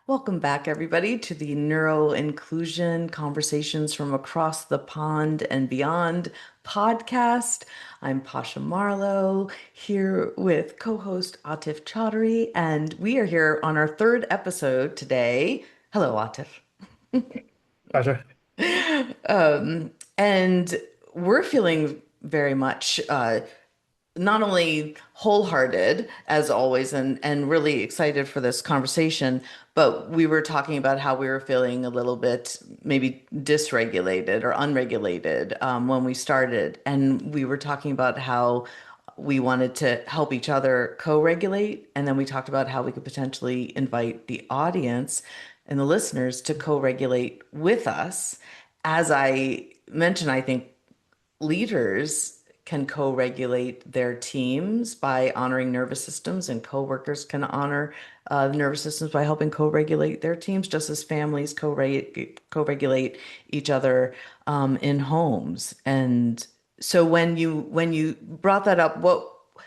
Welcome back, everybody, to the Neuroinclusion Conversations from Across the Pond and Beyond podcast. I'm Pasha Marlowe here with co-host Atif Choudhury, and we are here on our third episode today. Hello, Atif. Pasha. And we're feeling very much not only wholehearted as always and really excited for this conversation, but we were talking about how we were feeling a little bit maybe dysregulated or unregulated when we started. And we were talking about how we wanted to help each other co-regulate. And then we talked about how we could potentially invite the audience and the listeners to co-regulate with us. As I mentioned, I think leaders can co-regulate their teams by honoring nervous systems, and coworkers can honor nervous systems by helping co-regulate their teams, just as families co-regulate each other in homes. And so when you brought that up,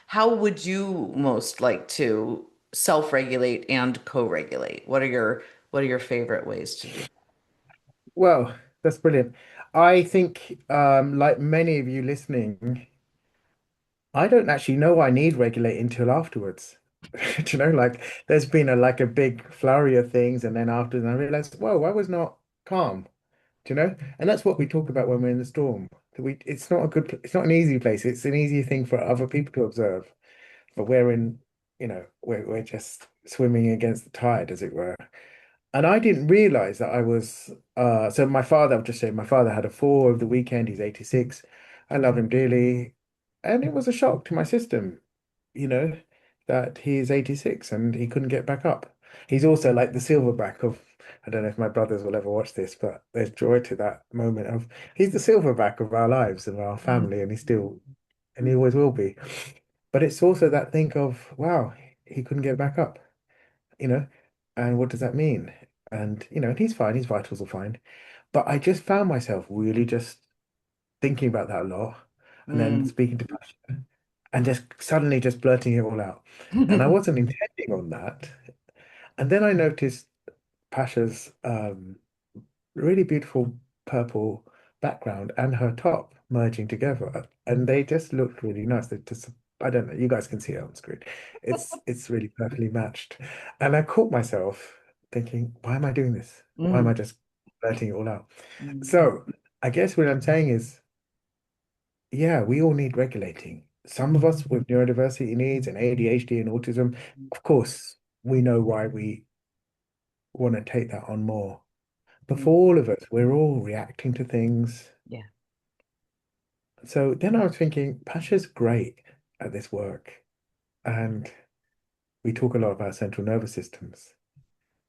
how would you most like to self-regulate and co-regulate? What are your favorite ways to do? Well, that's brilliant. I think, like many of you listening, I don't actually know I need regulating until afterwards. Do you know, like there's been a big flurry of things, and then afterwards I realized, whoa, I was not calm. Do you know? And that's what we talk about when we're in the storm. That it's not a it's not an easy place. It's an easy thing for other people to observe, but we're in, we're just swimming against the tide, as it were. And I didn't realize that I was so my father, I've just said my father had a fall over the weekend. He's 86. I love him dearly. And it was a shock to my system, you know, that he's 86 and he couldn't get back up. He's also like the silverback of, I don't know if my brothers will ever watch this, but there's joy to that moment of he's the silverback of our lives and our family, and and he always will be. But it's also that think of, wow, he couldn't get back up, you know, and what does that mean? And, and he's fine, his vitals are fine. But I just found myself really just thinking about that a lot and then Mm. speaking to Pasha and just suddenly just blurting it all out. And I wasn't intending on that. And then I noticed Pasha's really beautiful purple background and her top merging together. And they just looked really nice. They just, I don't know, you guys can see it on screen. It's really perfectly matched. And I caught myself thinking, why am I doing this? Why am Mm. I just letting it all out? Mm. So I guess what I'm saying is, yeah, we all need regulating. Some of us with neurodiversity needs and ADHD and autism, of course, we know why we want to take that on more. But Mm. for all of us, we're all reacting to things. Yeah. So then I was thinking, Pasha's great at this work. And we talk a lot about central nervous systems.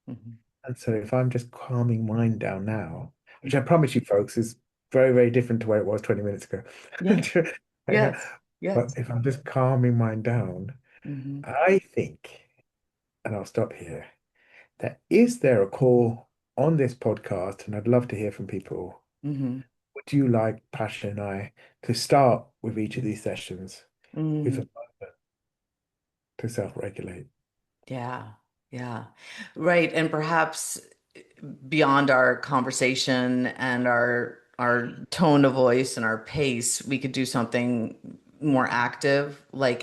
Mhm. And so if I'm just calming mine down now, which I promise you folks is very, very different to where it was 20 minutes ago. Yeah. Yes. But Yes. if I'm just calming mine down, Hmm. I think, and I'll stop here, that is there a call on this podcast, and I'd love to hear from people. Hmm. Would you like Pasha and I to start with each of these sessions with Hmm. a moment to self-regulate? Yeah. Yeah. Right. And perhaps beyond our conversation and our tone of voice and our pace, we could do something more active, like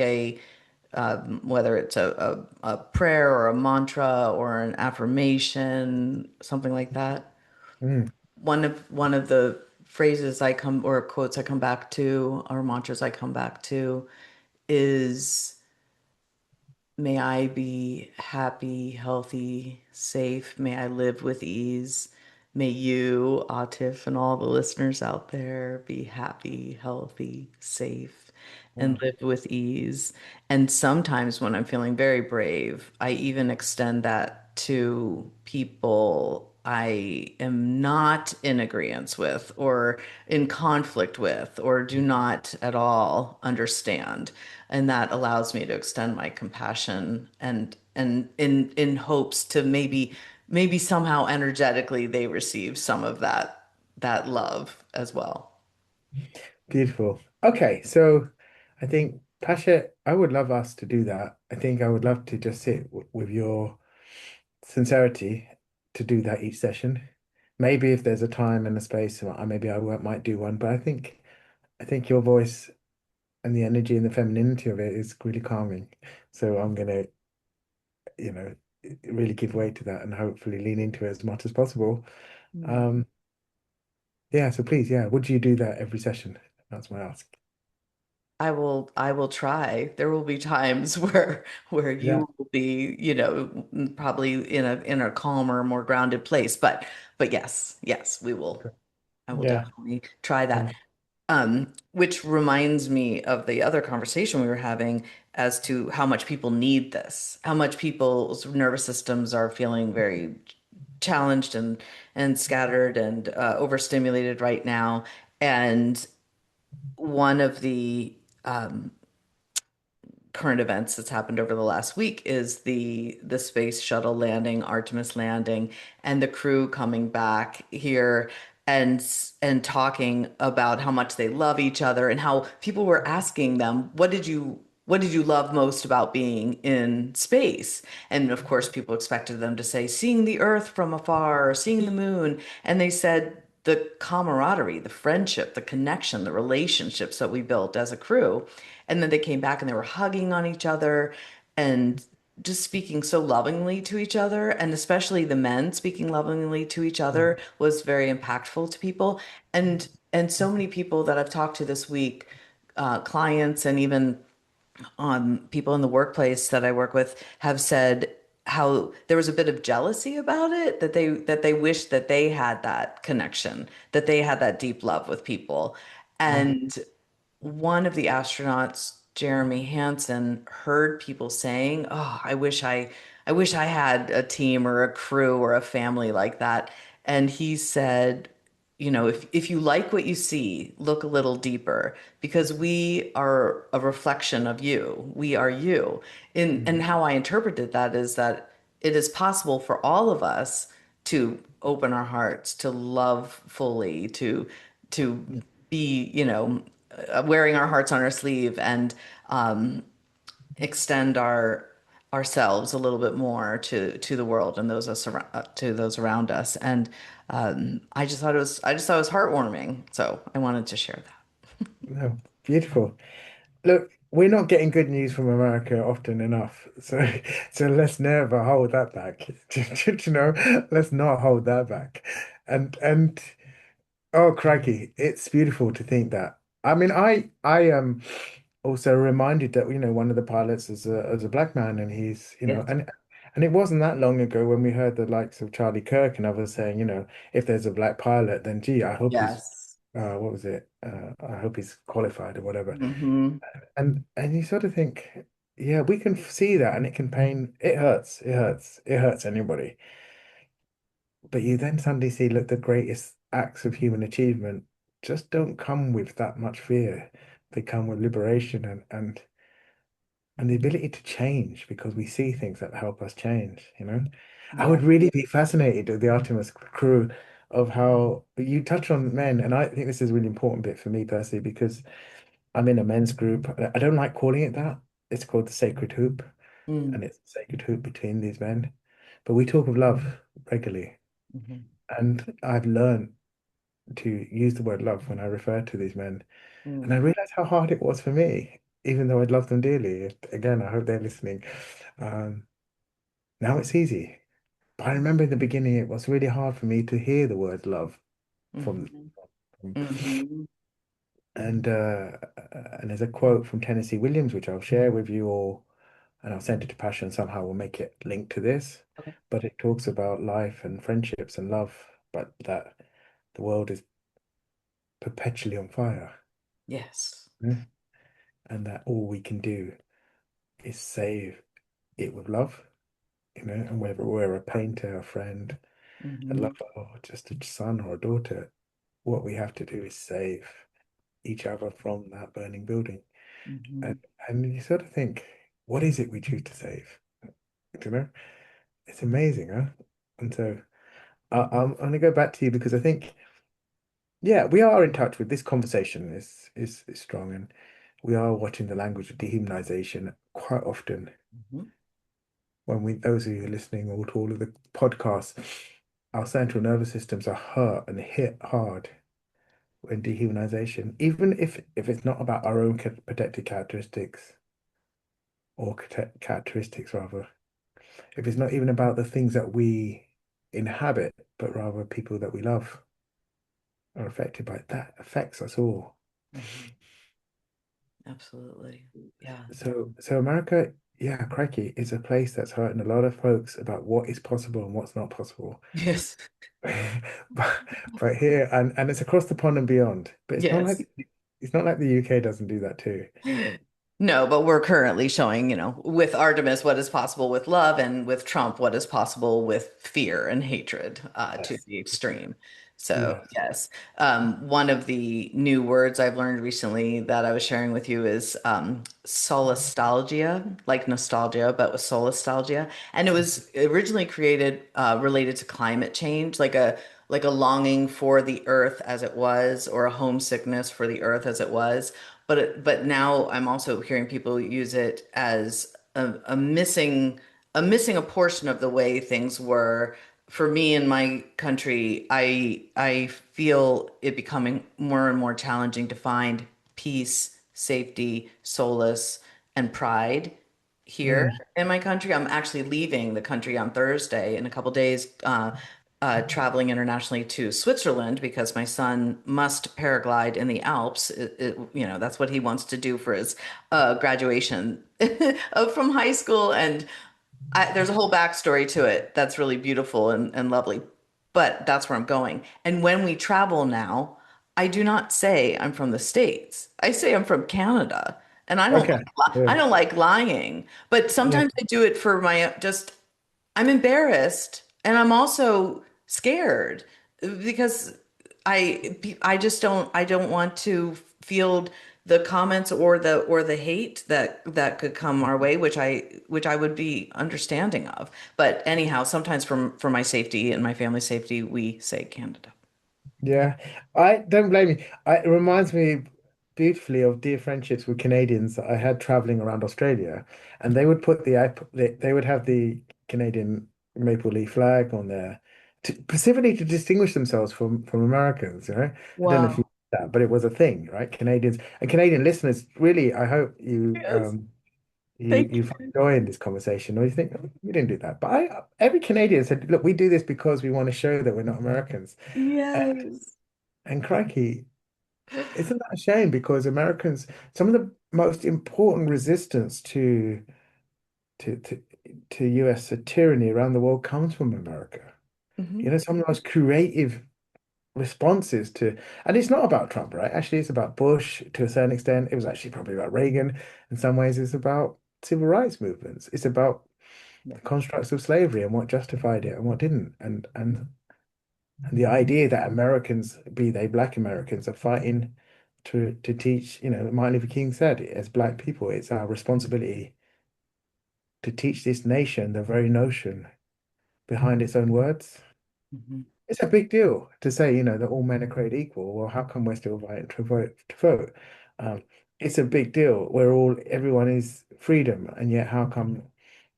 whether it's a prayer or a mantra or an affirmation, something like that. Mm, One of the phrases I come or quotes I come back to or mantras I come back to is may I be happy, healthy, safe. May I live with ease. May you, Atif, and all the listeners out there be happy, healthy, safe, and wow. live with ease. And sometimes when I'm feeling very brave, I even extend that to people I am not in agreement with or in conflict with or do not at all understand. And that allows me to extend my compassion and in hopes to maybe somehow energetically they receive some of that love as well. Beautiful. Okay, so I think Pasha, I would love us to do that. I think I would love to just sit with your sincerity to do that each session. Maybe if there's a time and a space, maybe might do one. But I think your voice and the energy and the femininity of it is really calming. So I'm gonna, you know, really give way to that and hopefully lean into it as much as possible. Mm. Um, yeah, so please, yeah, would you do that every session? That's my ask. I will try. There will be times where Yeah. you will be, probably in a calmer, more grounded place. But yes, we will. Okay. I will Yeah. definitely try that. Thank Which reminds me of the other conversation we were having as to how much people need this, how much people's nervous systems are feeling very challenged and scattered and overstimulated right now. And one of the current events that's happened over the last week is the space shuttle landing, Artemis landing, and the crew coming back here and talking about how much they love each other and how people were asking them, what did you love most about being in space? And of course, people expected them to say, seeing the Earth from afar, or seeing the moon. And they said the camaraderie, the friendship, the connection, the relationships that we built as a crew. And then they came back and they were hugging on each other and just speaking so lovingly to each other. And especially the men speaking lovingly to each other was very impactful to people. And so many people that I've talked to this week, clients and even people in the workplace that I work with have said how there was a bit of jealousy about it, that they wish that they had that connection, that they had that deep love with people. you. And one of the astronauts, Jeremy Hansen, heard people saying, "Oh, I wish I had a team or a crew or a family like that." And he said, if you like what you see, look a little deeper because we are a reflection of you. We are you. And Mhm. how I interpreted that is that it is possible for all of us to open our hearts, to love fully, to Yeah. be, wearing our hearts on our sleeve and extend ourselves a little bit more to the world and to those around us. And I just thought it was heartwarming. So I wanted to share that. No, beautiful. Look, we're not getting good news from America often enough, so so let's never hold that back. You know, let's not hold that back. And oh, crikey, it's beautiful to think that. I mean, I am also reminded that one of the pilots is a black man, and he's Yes. and it wasn't that long ago when we heard the likes of Charlie Kirk and others saying, if there's a black pilot, then gee, I hope he's Yes. what was it? I hope he's qualified or whatever. Hmm. And you sort of think, yeah, we can see that, and it can pain. It hurts. It hurts. It hurts anybody. But you then suddenly see, look, the greatest acts of human achievement just don't come with that much fear. They come with liberation and the ability to change because we see things that help us change. I Yeah. would really be fascinated with the Artemis crew of how you touch on men, and I think this is a really important bit for me personally because I'm in a men's group. I don't like calling it that. It's called the sacred hoop, and Mm. it's a sacred hoop between these men. But we talk of love regularly, Hmm. and I've learned to use the word love when I refer to these men. And I Mm. realized how hard it was for me, even though I'd love them dearly. Again, I hope they're listening. Um, Now it's easy. But I remember in the beginning, it was really hard for me to hear the word love from, Hmm. from Hmm. and there's a quote from Tennessee Williams, which I'll share with you all, and I'll send it to Pasha, and somehow we'll make it linked to this. Okay. But it talks about life and friendships and love, but that the world is perpetually on fire, Yes. mm, and that all we can do is save it with love. And whether we're a painter, a friend, a Hmm. lover, or just a son or a daughter, what we have to do is save each other from that burning building. Hmm. And, and you sort of think, what is it we choose to save? You know, it's amazing, huh? And so I'm going to go back to you because I think, yeah, we are in touch with this conversation is strong, and we are watching the language of dehumanization quite often Hmm. when those of you listening or to all of the podcasts. our central nervous systems are hurt and hit hard in dehumanization, even if it's not about our own protected characteristics or characteristics rather, if it's not even about the things that we inhabit, but rather people that we love are affected by it, that affects us all. Mhm. Absolutely. Yeah. So America, yeah, crikey, is a place that's hurting a lot of folks about what is possible and what's not possible. Yes. But, but here and it's across the pond and beyond. But Yes. it's not like the UK doesn't do that too. No, but we're currently showing, with Artemis what is possible with love, and with Trump what is possible with fear and hatred to Yes. the extreme. So, Yes. yes. One of the new words I've learned recently that I was sharing with you is solastalgia, like nostalgia, but with solastalgia. And it was originally created related to climate change, like a longing for the earth as it was, or a homesickness for the earth as it was. But now I'm also hearing people use it as a missing a portion of the way things were. For me in my country, I feel it becoming more and more challenging to find peace, safety, solace, and pride here Mm. in my country. I'm actually leaving the country on Thursday in a couple days, traveling internationally to Switzerland because my son must paraglide in the Alps. That's what he wants to do for his graduation from high school. And there's a whole backstory to it that's really beautiful and lovely. But that's where I'm going. And when we travel now, I do not say I'm from the States. I say I'm from Canada. And Okay. I Yeah. don't like lying, but Yeah. sometimes I do it for my just I'm embarrassed and I'm also scared because I don't want to field the comments or the hate that could come our way, which I would be understanding of. But anyhow, sometimes for my safety and my family's safety, we say Canada. Yeah, I don't blame you. It reminds me beautifully of dear friendships with Canadians that I had traveling around Australia, and they would put they would have the Canadian maple leaf flag on there, specifically to distinguish themselves from Americans. I don't know if you Wow. know that, but it was a thing, right? Canadians and Canadian listeners, really, I hope Yes. you Thank you find you. joy in this conversation, or you think "Oh, we didn't do that." But every Canadian said, "Look, we do this because we want to show that we're not Americans." Yes. And crikey, isn't that a shame? Because Americans, some of the most important resistance to to, to US tyranny around the world comes from America. Hmm. Some of the most creative responses to, and it's not about Trump, right? Actually, it's about Bush to a certain extent. It was actually probably about Reagan. In some ways, it's about civil rights movements. It's about Yeah. the constructs of slavery and what justified it and what didn't. And the idea that Americans, be they black Americans, are fighting to teach, Martin Luther King said, as black people, it's our responsibility to teach this nation the very notion behind its own words. Hmm. It's a big deal to say, that all men are created equal. Well, how come we're still fighting to vote? Um, it's a big deal where everyone is freedom, and yet how come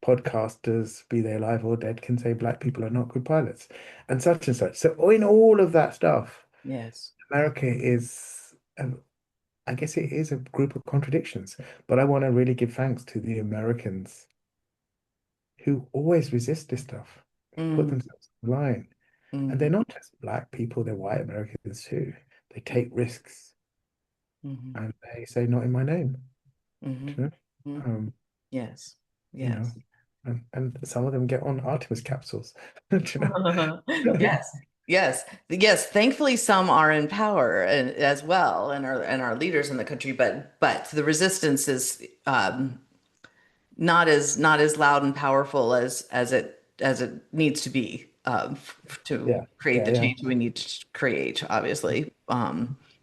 podcasters, be they alive or dead, can say black people are not good pilots and such and such. So in all of that stuff, Yes. America is, I guess it is a group of contradictions, but I want to really give thanks to the Americans who always resist this stuff, who put Mm, themselves on the line. And they're mm, not just black people, they're white Americans too. They take risks mm, and they say, not in my name. mm, Do you know? mm. Um, Yes. you know, Yes. and some of them get on Artemis capsules. Do you know? Yes. Yes. Yes. Thankfully, some are in power as well, and are leaders in the country, but the resistance is not as loud and powerful as it needs to be to Yeah, create yeah, the yeah. change we need to create, obviously.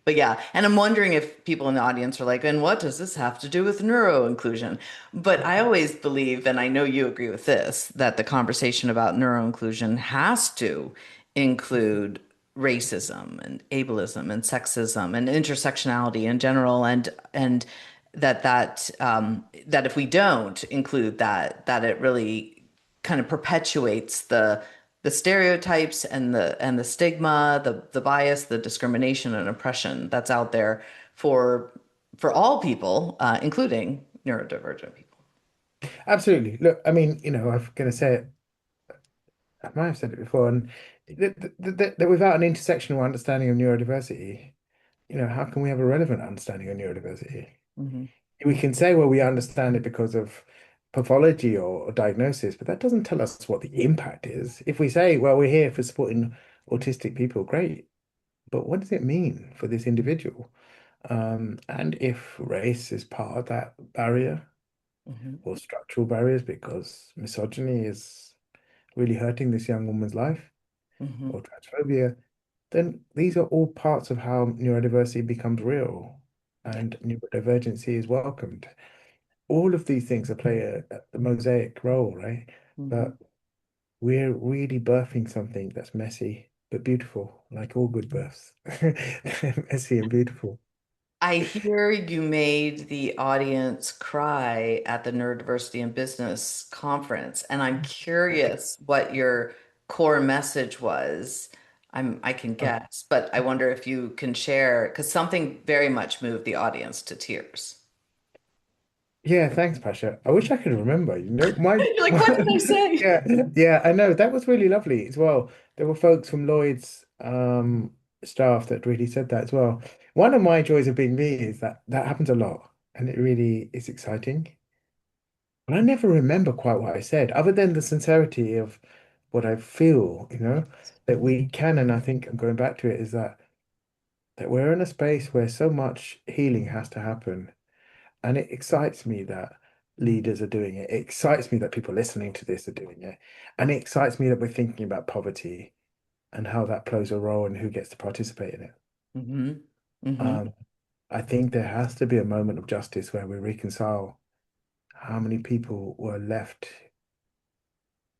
But yeah, and I'm wondering if people in the audience are like, and what does this have to do with neuroinclusion? But I always believe, and I know you agree with this, that the conversation about neuroinclusion has to include racism and ableism and sexism and intersectionality in general, and that if we don't include that it really kind of perpetuates the stereotypes and the stigma, the bias, the discrimination and oppression that's out there for for all people, including neurodivergent people. Absolutely. Look, I mean, I'm going to say it, I might have said it before, and that without an intersectional understanding of neurodiversity, how can we have a relevant understanding of neurodiversity? Hmm. We can say, well, we understand it because of pathology or diagnosis, but that doesn't tell us what the impact is. If we say, well, we're here for supporting autistic people, great, but what does it mean for this individual? And if race is part of that barrier Hmm. or structural barriers, because misogyny is really hurting this young woman's life, Hmm. or transphobia, then these are all parts of how neurodiversity becomes real Yeah. and neurodivergency is welcomed. All of these things are play a mosaic role, right? Hmm. But we're really birthing something that's messy but beautiful, like all good births. Messy and beautiful. I hear you made the audience cry at the Neurodiversity in Business conference, and I'm curious what your core message was. I can Oh, guess, but I wonder if you can share because something very much moved the audience to tears. yeah, thanks, Pasha. I wish I could remember. You're like, what did I say? Yeah, yeah, I know. That was really lovely as well. There were folks from Lloyd's staff that really said that as well. One of my joys of being me is that that happens a lot, and it really is exciting. But I never remember quite what I said, other than the sincerity of what I feel, that we can, and I think I'm going back to it, is that we're in a space where so much healing has to happen. And it excites me that leaders are doing it. It excites me that people listening to this are doing it. And it excites me that we're thinking about poverty and how that plays a role and who gets to participate in it. Hmm. Hmm. Um, I think there has to be a moment of justice where we reconcile how many people were left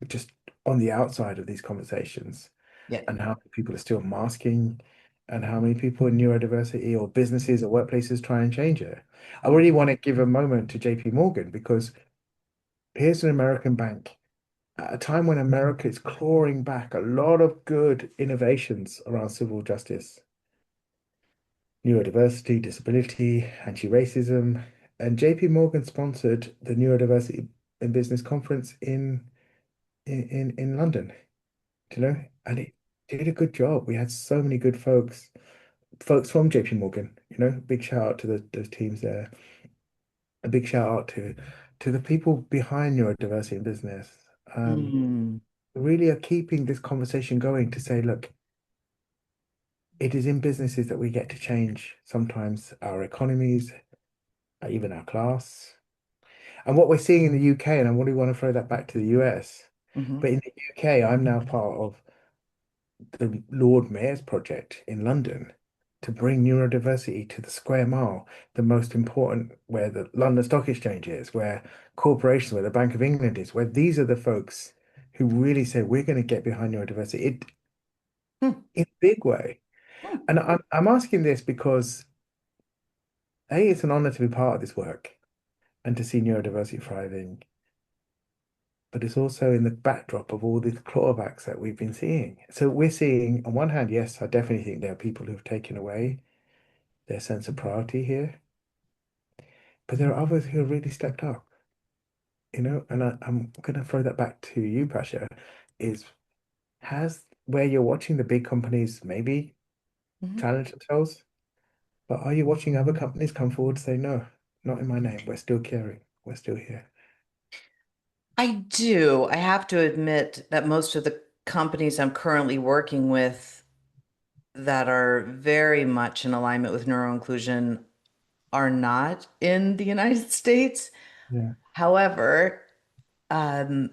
just on the outside of these conversations Yeah. and how many people are still masking and how many people in neurodiversity or businesses or workplaces try and change it. I really want to give a moment to JP Morgan because here's an American bank at a time when America is clawing back a lot of good innovations around civil justice, neurodiversity, disability, anti-racism, and JP Morgan sponsored the Neurodiversity in Business conference in London, and it did a good job. We had so many good folks from JP Morgan, big shout out to those teams there. A big shout out to the people behind neurodiversity in business. Um, Mm. really are keeping this conversation going to say, look, it is in businesses that we get to change sometimes our economies, even our class. And what we're seeing in the UK, and I really want to throw that back to the US, Hmm. but in the UK, I'm now part of the Lord Mayor's project in London to bring neurodiversity to the square mile, the most important, where the London Stock Exchange is, where corporations, where the Bank of England is, where these are the folks who really say we're going to get behind neurodiversity in a big way. And I'm asking this because A, it's an honor to be part of this work and to see neurodiversity thriving, but it's also in the backdrop of all these clawbacks that we've been seeing. So we're seeing, on one hand, yes, I definitely think there are people who've taken away their sense of priority here, but there are others who have really stepped up, and I'm going to throw that back to you, Pasha, is has where you're watching the big companies maybe Hmm. challenge themselves, but are you watching other companies come forward and say, no, not in my name, we're still caring, we're still here? I do. I have to admit that most of the companies I'm currently working with that are very much in alignment with neuroinclusion are not in the United States. Yeah. However, um,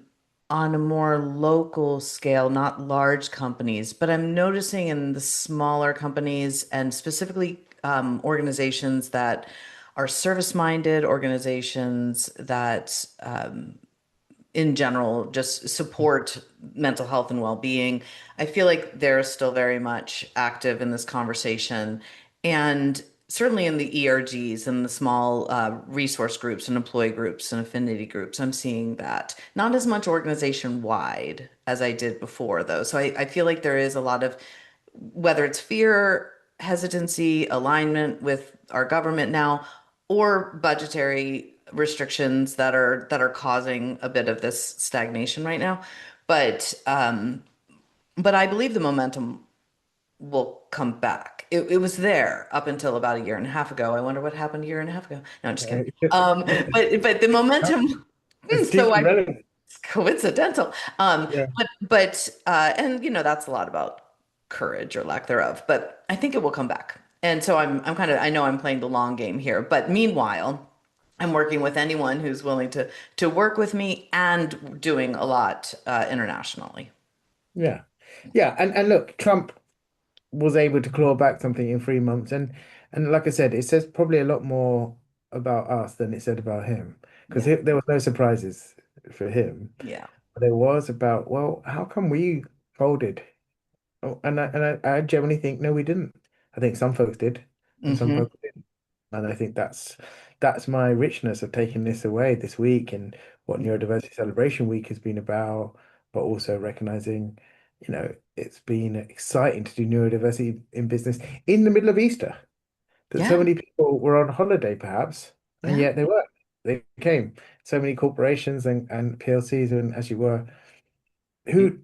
on a more local scale, not large companies, but I'm noticing in the smaller companies and specifically organizations that are service-minded, organizations that in general just support mental health and well-being. I feel like they're still very much active in this conversation. And certainly in the ERGs and the small resource groups and employee groups and affinity groups, I'm seeing that. Not as much organization wide as I did before, though. So I feel like there is a lot of, whether it's fear, hesitancy, alignment with our government now, or budgetary restrictions that are causing a bit of this stagnation right now. But but I believe the momentum will come back. It was there up until about a year and a half ago. I wonder what happened a year and a half ago. No, I'm just kidding. But the momentum, It's so deeply relevant. it's coincidental. Yeah. But and that's a lot about courage or lack thereof. But I think it will come back. And so I'm kind of, I know I'm playing the long game here. But meanwhile, I'm working with anyone who's willing to work with me and doing a lot internationally. Yeah. Yeah. And look, Trump was able to claw back something in 3 months. And like I said, it says probably a lot more about us than it said about him. Because Yeah. there was no surprises for him. Yeah. But there was about, well, how come we folded? Oh, and I genuinely think, no, we didn't. I think some folks did, and some Hmm. folks didn't. And I think that's my richness of taking this away this week and what Neurodiversity Celebration Week has been about, but also recognizing, it's been exciting to do neurodiversity in business in the middle of Easter. That so Yeah. many people were on holiday, perhaps, and Yeah. yet they weren't. They came. So many corporations and PLCs, and as you were, who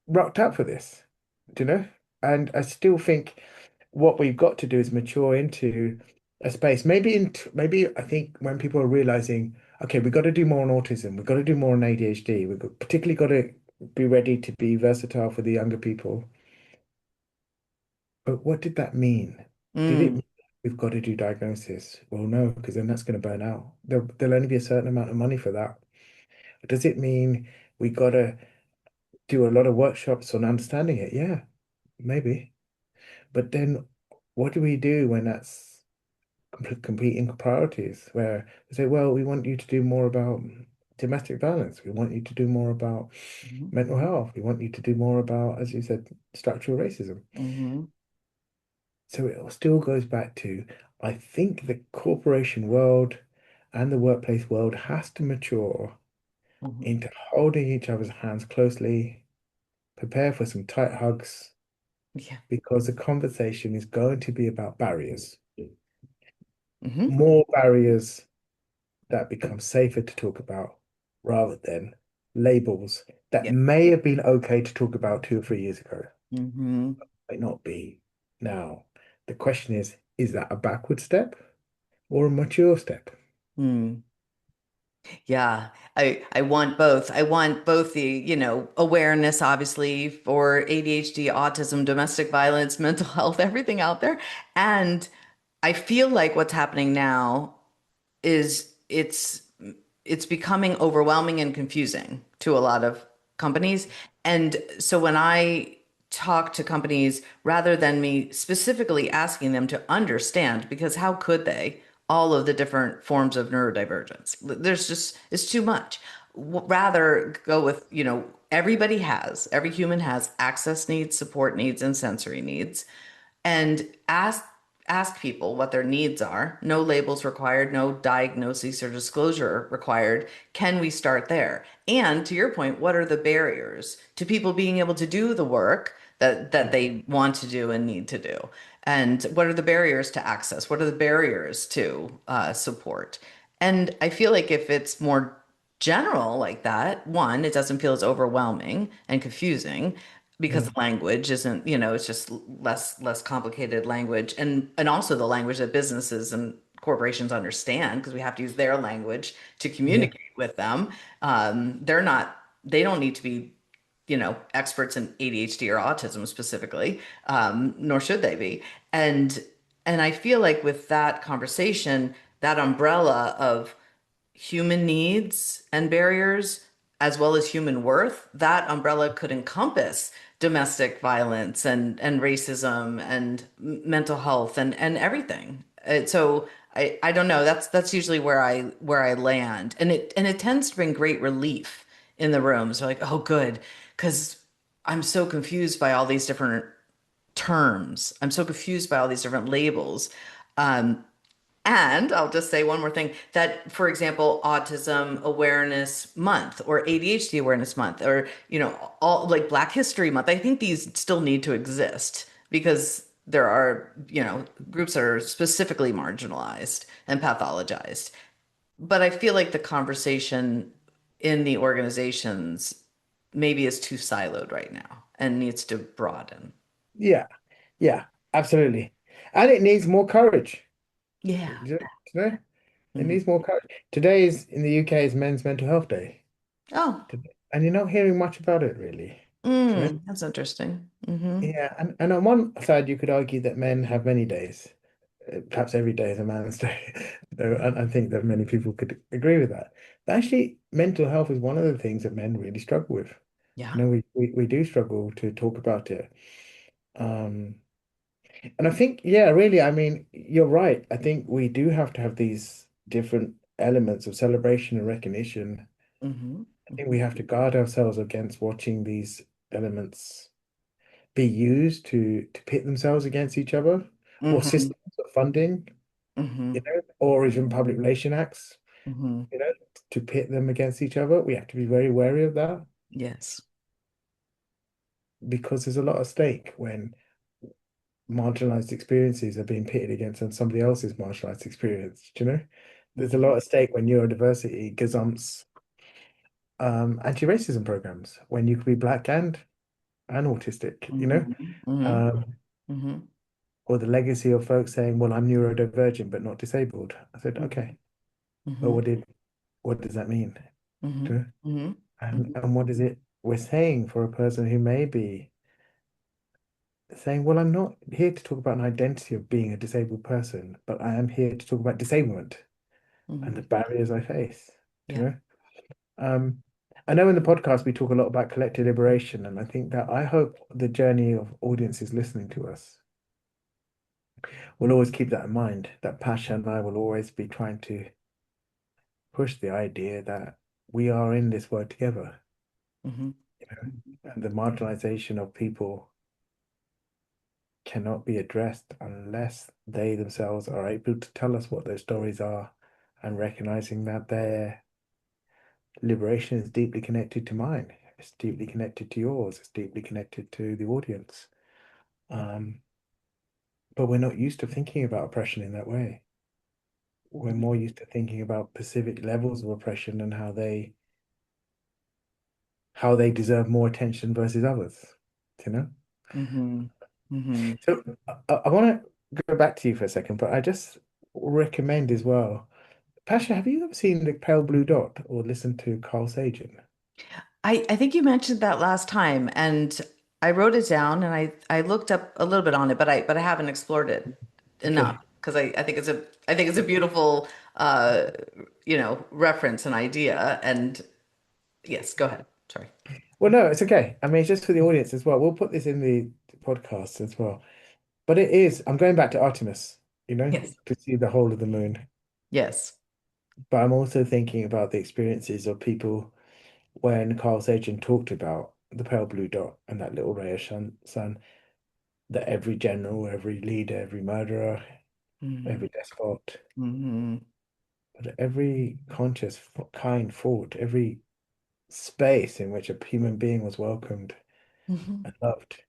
rocked up for this, do you know? And I still think what we've got to do is mature into a space. Maybe I think when people are realizing, okay, we've got to do more on autism, we've got to do more on ADHD, particularly got to be ready to be versatile for the younger people. But what did that mean? Did it Mm, mean we've got to do diagnosis? Well, no, because then that's going to burn out. There'll only be a certain amount of money for that. Does it mean we got to do a lot of workshops on understanding it? Yeah, maybe. But then what do we do when that's competing priorities? Where they say, well, we want you to do more about domestic violence. We want you to do more about mhm, mental health. We want you to do more about, as you said, structural racism. mhm, So it still goes back to, I think the corporation world and the workplace world has to mature mhm. into holding each other's hands closely, prepare for some tight hugs, Yeah. because the conversation is going to be about barriers. Hmm. More barriers that become safer to talk about rather than labels that Yeah. may have been okay to talk about 2 or 3 years ago, Hmm. might not be now. The question is that a backward step or a mature step? Mm. Yeah. I want both. I want both the, awareness, obviously, for ADHD, autism, domestic violence, mental health, everything out there. And I feel like what's happening now is it's becoming overwhelming and confusing to a lot of companies. And so when I talk to companies, rather than me specifically asking them to understand, because how could they, all of the different forms of neurodivergence? There's just, it's too much. Rather go with, every human has access needs, support needs, and sensory needs, and ask people what their needs are. No labels required, no diagnosis or disclosure required. Can we start there? And to your point, what are the barriers to people being able to do the work that they want to do and need to do? And what are the barriers to access? What are the barriers to support? And I feel like if it's more general like that, one, it doesn't feel as overwhelming and confusing because the Mm, language isn't, it's just less complicated language, and also the language that businesses and corporations understand, because we have to use their language to yeah, communicate with them. They don't need to be, experts in ADHD or autism specifically, nor should they be. And and I feel like with that conversation, that umbrella of human needs and barriers, as well as human worth, that umbrella could encompass domestic violence and racism and mental health and everything. So I don't know. That's usually where I land, and it tends to bring great relief in the room. So like, oh, good, because I'm so confused by all these different terms. I'm so confused by all these different labels. Um, and I'll just say one more thing that, for example, Autism Awareness Month or ADHD Awareness Month or, all like Black History Month, I think these still need to exist because there are, groups that are specifically marginalized and pathologized. But I feel like the conversation in the organizations maybe is too siloed right now and needs to broaden. Yeah, yeah, absolutely. And it needs more courage. Yeah. You know, it Mhm. needs more courage. Today is in the UK is Men's Mental Health Day. Oh, And you're not hearing much about it really. Do you know? that's interesting. Hmm. Yeah, and on one side you could argue that men have many days. Perhaps every day is a man's day. So I think that many people could agree with that. But actually, mental health is one of the things that men really struggle with. Yeah. We do struggle to talk about it. Um, and I think, yeah, really, I mean, you're right. I think we do have to have these different elements of celebration and recognition. Hmm. I think we have to guard ourselves against watching these elements be used to pit themselves against each other, or Hmm. systems of funding, Hmm. or even public relation acts, Hmm. you know, to pit them against each other. We have to be very wary of that Yes. because there's a lot at stake when marginalized experiences are being pitted against somebody else's marginalized experience. Do you know? There's a Hmm. lot at stake when neurodiversity gazumps anti-racism programs, when you could be black and autistic, Hmm. Hmm. um, Hmm. or the legacy of folks saying, "Well, I'm neurodivergent but not disabled." I said, Hmm. "Okay, well, Hmm. what does that mean? Hmm. Do you know? Hmm. Hmm. And what is it we're saying for a person who may be saying, well, I'm not here to talk about an identity of being a disabled person, but I am here to talk about disablement and Hmm. the barriers I face." Do Yeah. you know? Um, I know in the podcast we talk a lot about collective liberation, and I think that I hope the journey of audiences listening to us will always keep that in mind, that Pasha and I will always be trying to push the idea that we are in this world together, Hmm. you know, and the marginalization of people cannot be addressed unless they themselves are able to tell us what those stories are and recognizing that their liberation is deeply connected to mine. It's deeply connected to yours. It's deeply connected to the audience. Um, but we're not used to thinking about oppression in that way. We're more used to thinking about specific levels of oppression and how they deserve more attention versus others. You know? Hmm. Hmm. So I want to go back to you for a second, but I just recommend as well. Pasha, have you ever seen the Pale Blue Dot or listened to Carl Sagan? I think you mentioned that last time, and I wrote it down and I looked up a little bit on it, but I haven't explored it enough Okay. because I think it's a beautiful reference and idea. And yes, go ahead. Sorry. Well, no, it's okay. I mean, it's just for the audience as well. We'll put this in the podcast as well. But it is, I'm going back to Artemis, Yes. to see the whole of the moon. Yes. But I'm also thinking about the experiences of people when Carl Sagan talked about the pale blue dot and that little ray of sun, that every general, every leader, every murderer, Hmm. every despot, Hmm. but every conscious, kind thought, every space in which a human being was welcomed Hmm. and loved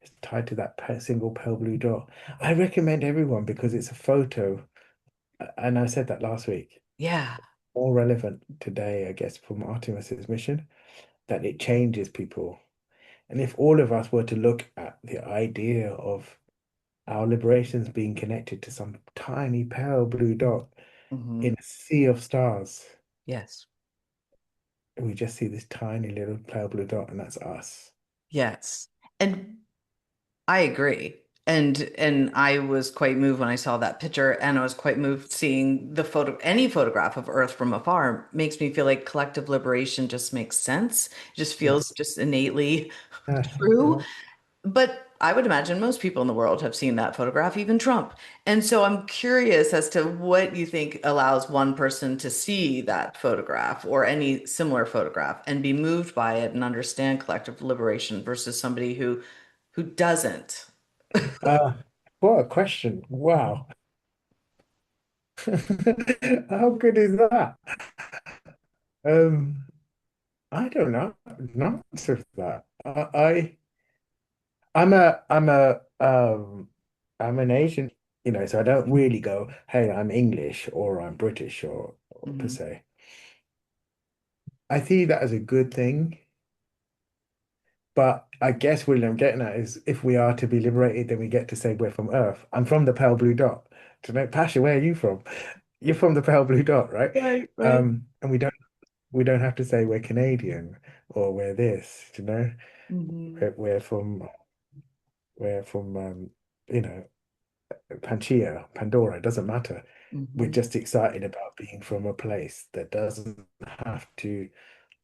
is tied to that single pale blue dot. I recommend everyone because it's a photo, and I said that last week, Yeah. more relevant today, I guess, from Artemis's mission, that it changes people. And if all of us were to look at the idea of our liberations being connected to some tiny pale blue dot Hmm. in a sea of stars, Yes. we just see this tiny little pale blue dot, and that's us. Yes. And I agree. And I was quite moved when I saw that picture, and I was quite moved seeing any photograph of Earth from afar makes me feel like collective liberation just makes sense. It just Yeah. feels just innately true. Yeah. But I would imagine most people in the world have seen that photograph, even Trump. And so I'm curious as to what you think allows one person to see that photograph or any similar photograph and be moved by it and understand collective liberation versus somebody who doesn't. Uh, what a question. Wow. How good is that? Um, I don't know. Not answer that. I'm an Asian, so I don't really go, hey, I'm English or I'm British or per Mhm. se. I see that as a good thing, but I guess what I'm getting at is if we are to be liberated, then we get to say we're from Earth. I'm from the pale blue dot. Do you know, Pasha, where are you from? You're from the pale blue dot, right? Right, right. And we don't have to say we're Canadian or we're this, Hmm. We're from Panchea, Pandora, it doesn't matter. We're Hmm. just excited about being from a place that doesn't have to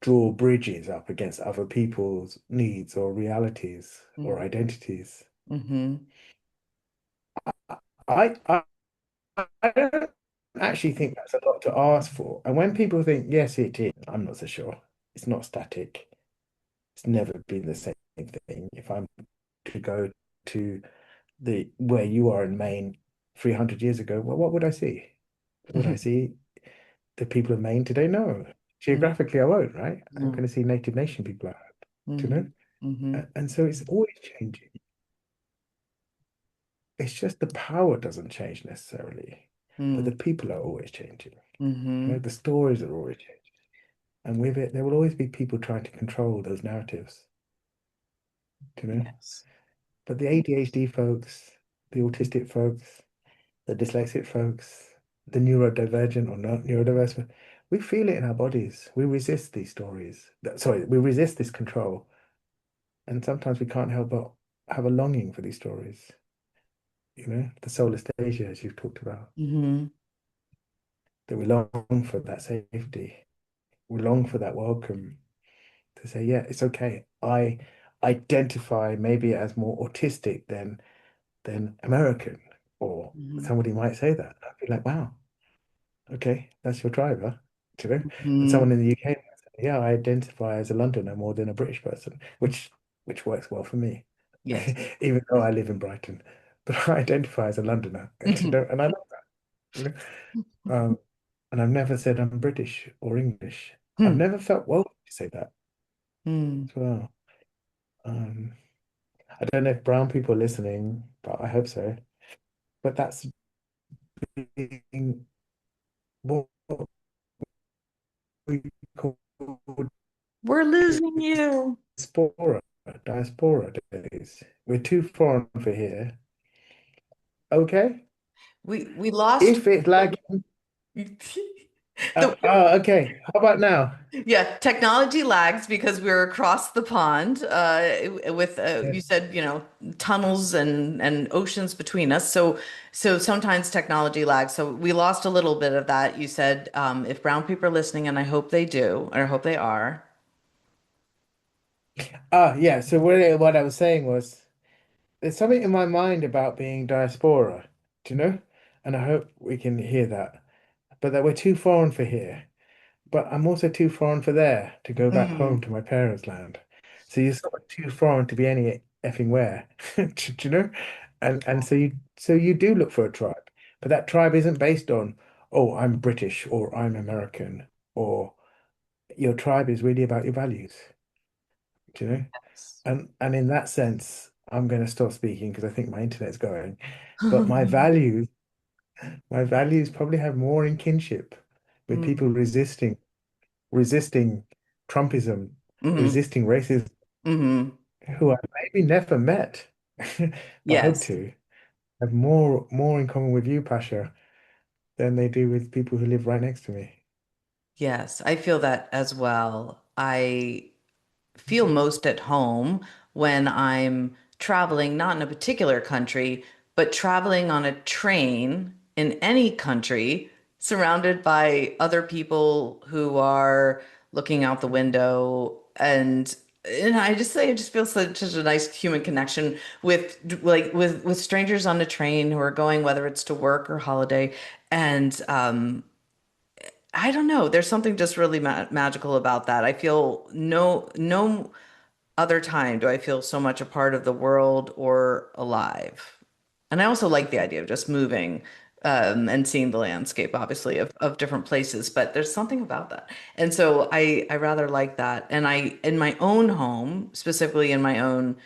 draw bridges up against other people's needs or realities or identities. Hmm. I, I, I don't actually think that's a lot to ask for. And when people think, yes, it is, I'm not so sure. It's not static. It's never been the same thing. If I'm to go to the where you are in Maine 300 years ago, well, what would I see? Would I see the people of Maine today? No. Geographically, I won't, right? I'm No. going to see Native Nation people out, do you Hmm. know? Hmm. And so it's always changing. It's just the power doesn't change necessarily, but the people are always changing. Hmm. The stories are always changing. And with it, there will always be people trying to control those narratives, you know? Yes. But the ADHD folks, the autistic folks, the dyslexic folks, the neurodivergent or not neurodiverse, we feel it in our bodies. We resist these stories. Sorry, we resist this control. And sometimes we can't help but have a longing for these stories, the solar stasia, as you've talked about, Hmm. that we long for that safety. We long for that welcome to say, yeah, it's okay. I identify maybe as more autistic than American, or Hmm. somebody might say that. I'd be like, wow, okay, that's your driver, you know. And Hmm. someone in the UK might say, yeah, I identify as a Londoner more than a British person, which works well for me, Yes. even though I live in Brighton. But I identify as a Londoner, Hmm. and I love that. You know? And I've never said I'm British or English. I've never felt welcome to say that Hmm. as well. Um, I don't know if brown people are listening, but I hope so. But that's being what we call We're losing you. diaspora, diaspora days. We're too foreign for here. Okay. We lost If it's lagging, the okay. How about now? yeah, technology lags because we're across the pond with Yeah. you said, tunnels and oceans between us. So sometimes technology lags. So we lost a little bit of that. You said if brown people are listening, and I hope they do, or I hope they are. Yeah. So what I was saying was, there's something in my mind about being diaspora, do you know? And I hope we can hear that. But that we're too foreign for here. But I'm also too foreign for there to go back Mm, home to my parents' land. So you're sort of too foreign to be any effing where. Do you know? And so you do look for a tribe. But that tribe isn't based on, oh, I'm British or I'm American, or your tribe is really about your values. Do you know? yes. And in that sense, I'm going to stop speaking because I think my internet's going. But my values probably have more in kinship with people Mm, resisting Trumpism, mhm, resisting racism, mhm. who I maybe never met, but hope Yes. to have more in common with you, Pasha, than they do with people who live right next to me. Yes, I feel that as well. I feel most at home when I'm traveling, not in a particular country, but traveling on a train in any country, surrounded by other people who are looking out the window. And I just say I just feel such a nice human connection with with strangers on the train who are going, whether it's to work or holiday. And I don't know. There's something just really magical about that. I feel no other time do I feel so much a part of the world or alive. And I also like the idea of just moving. and seeing the landscape, obviously, of different places. But there's something about that. And so I rather like that. And in my own home, specifically in my own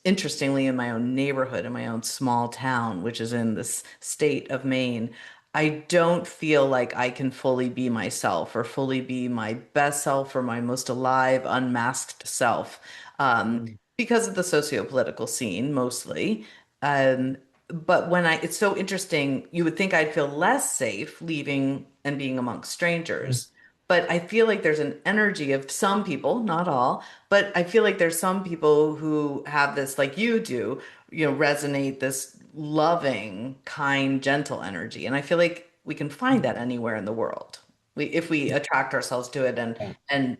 interestingly, in my own neighborhood, in my own small town, which is in this state of Maine, I don't feel like I can fully be myself or fully be my best self or my most alive, unmasked self Mm. because of the socio-political scene mostly. Um, but it's so interesting, you would think I'd feel less safe leaving and being amongst Mm. strangers. But I feel like there's an energy of some people, not all, but I feel like there's some people who have this, like you do, resonate this loving, kind, gentle energy. And I feel like we can find that anywhere in the world. If we attract ourselves to it Yeah. and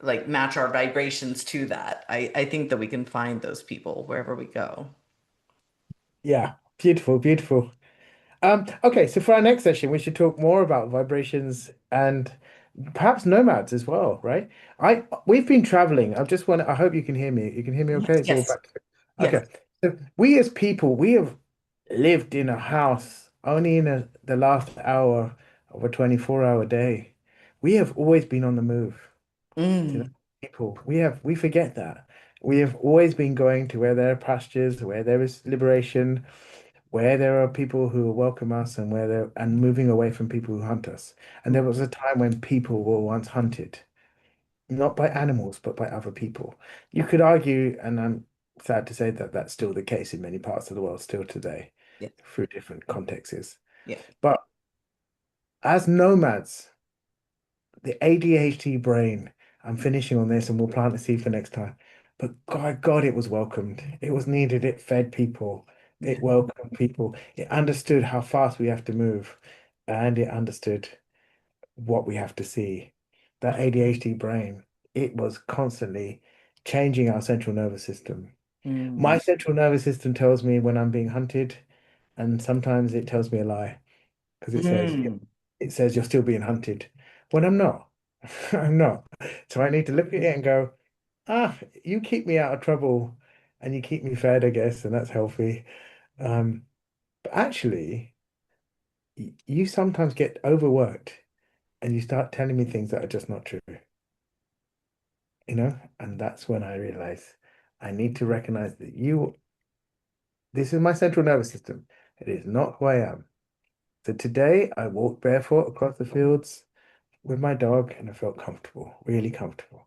like match our vibrations to that, I think that we can find those people wherever we go. Yeah. Beautiful, beautiful. Okay, so for our next session, we should talk more about vibrations and perhaps nomads as well, right? We've been traveling. I hope you can hear me. You can hear me okay? Yes, It's all yes, back. yes. Okay. So we as people, we have lived in a house only in the last hour of a 24-hour day. We have always been on the move. You know, Mm, people, we forget that. We have always been going to where there are pastures, where there is liberation, where there are people who welcome us and moving away from people who hunt us. And there was a time when people were once hunted, not by animals, but by other people. You could argue, and I'm sad to say that that's still the case in many parts of the world still today, yeah, through different contexts. yeah. But as nomads, the ADHD brain, I'm finishing on this and we'll plant the seed for next time. But God, it was welcomed. It was needed. It fed people. Yeah. It welcomed people. It understood how fast we have to move. And it understood what we have to see. That ADHD brain, it was constantly changing our central nervous system. My Mm, central nervous system tells me when I'm being hunted, and sometimes it tells me a lie because mm, it says you're still being hunted when I'm not. I'm not. So I need to look at it and go, you keep me out of trouble and you keep me fed, I guess, and that's healthy. But actually, you sometimes get overworked and you start telling me things that are just not true, And that's when I realize I need to recognize that this is my central nervous system. It is not who I am. So today I walked barefoot across the fields with my dog and I felt comfortable, really comfortable.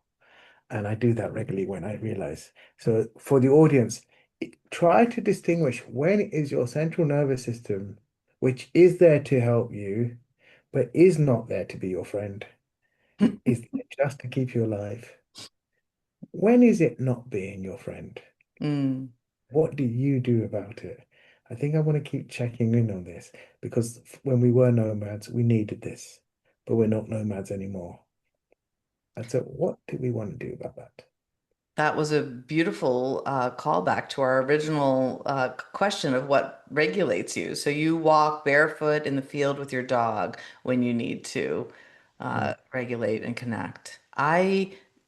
And I do that regularly when I realize. So for the audience, try to distinguish when is your central nervous system, which is there to help you, but is not there to be your friend, is there just to keep you alive. When is it not being your friend? mm. What do you do about it? I think I want to keep checking in on this because when we were nomads, we needed this, but we're not nomads anymore. And so, what do we want to do about that? That was a beautiful callback to our original question of what regulates you. So you walk barefoot in the field with your dog when you need to Mm. regulate and connect.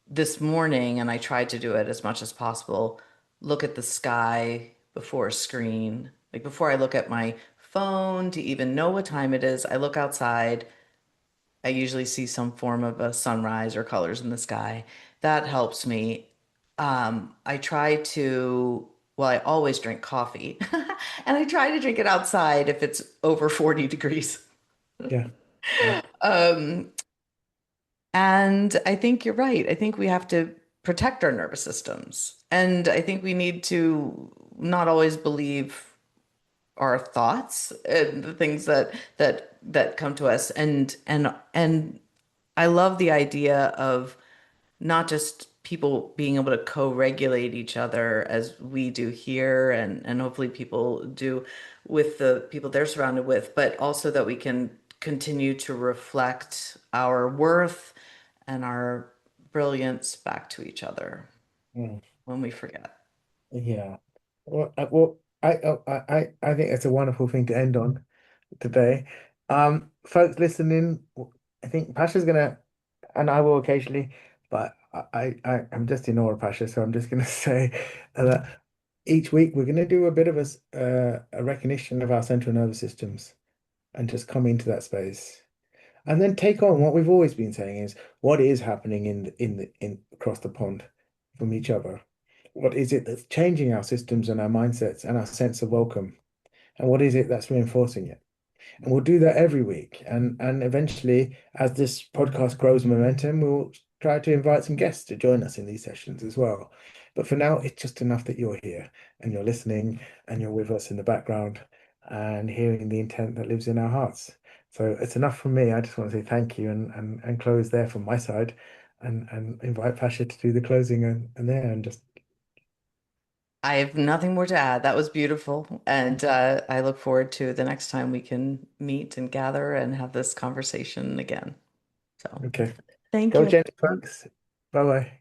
This morning, and I tried to do it as much as possible, look at the sky before a screen. Like before I look at my phone to even know what time it is, I look outside. I usually see some form of a sunrise or colors in the sky. That helps me. I try to, well, I always drink coffee, and I try to drink it outside if it's over 40 degrees. Yeah, yeah. Um, and I think you're right. I think we have to protect our nervous systems. And I think we need to not always believe our thoughts and the things that come to us. And I love the idea of not just people being able to co-regulate each other as we do here and hopefully people do with the people they're surrounded with, but also that we can continue to reflect our worth and our brilliance back to each other Mm. when we forget. Yeah. I think it's a wonderful thing to end on today. Folks listening, I think Pasha's gonna, and I will occasionally, but I'm just in awe of Pasha, so I'm just gonna say that each week we're gonna do a bit of a recognition of our central nervous systems. and just come into that space. And then take on what we've always been saying is what is happening in across the pond from each other. What is it that's changing our systems and our mindsets and our sense of welcome? And what is it that's reinforcing it? And we'll do that every week. And eventually, as this podcast grows momentum, we'll try to invite some guests to join us in these sessions as well. But for now, it's just enough that you're here and you're listening and you're with us in the background and hearing the intent that lives in our hearts. So it's enough from me. I just want to say thank you and close there from my side and invite Pasha to do the closing and there and just I have nothing more to add. That was beautiful. And I look forward to the next time we can meet and gather and have this conversation again. So okay. thank Go, you. Jenny, folks. Bye bye.